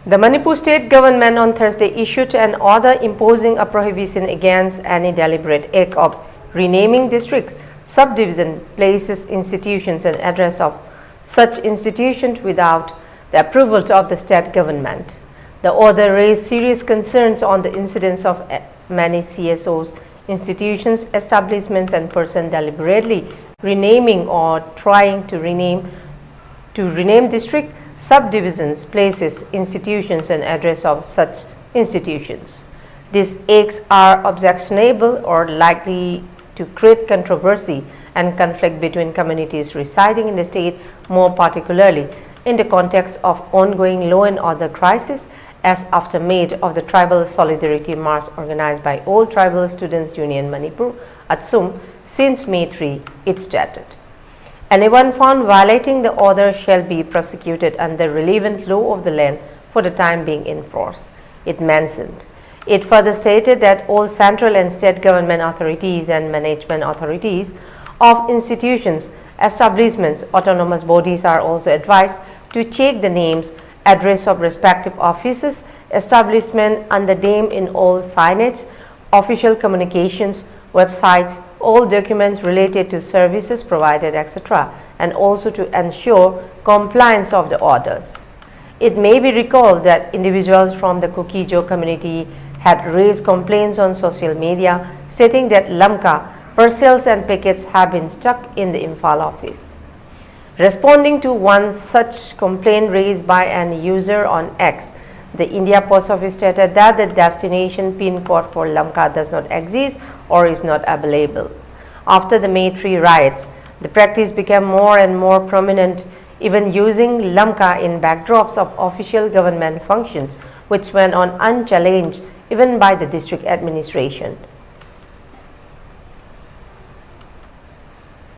The Manipur state government on Thursday issued an order imposing a prohibition against any deliberate act of renaming districts, subdivision, places, institutions and address of such institutions without the approval of the state government. The order raised serious concerns on the incidence of many CSOs, institutions, establishments and persons deliberately renaming or trying to rename district, subdivisions, places, institutions and address of such institutions. These acts are objectionable or likely to create controversy and conflict between communities residing in the state, more particularly in the context of ongoing law and order crisis as after May of the Tribal Solidarity March organized by All Tribal Students Union Manipur at Sum since May 3, it stated. Anyone found violating the order shall be prosecuted under relevant law of the land for the time being in force, it mentioned. It further stated that all central and state government authorities and management authorities of institutions, establishments, autonomous bodies are also advised to check the names, address of respective offices, establishment and the name in all signage, official communications, websites, all documents related to services provided, etc., and also to ensure compliance of the orders. It may be recalled that individuals from the Kukijo community had raised complaints on social media stating that Lamka, parcels and packets have been stuck in the Imphal office. Responding to one such complaint raised by an user on X, the India Post Office stated that the destination pin code for Lamka does not exist or is not available. After the May 3 riots, the practice became more and more prominent, even using Lamka in backdrops of official government functions, which went on unchallenged even by the district administration.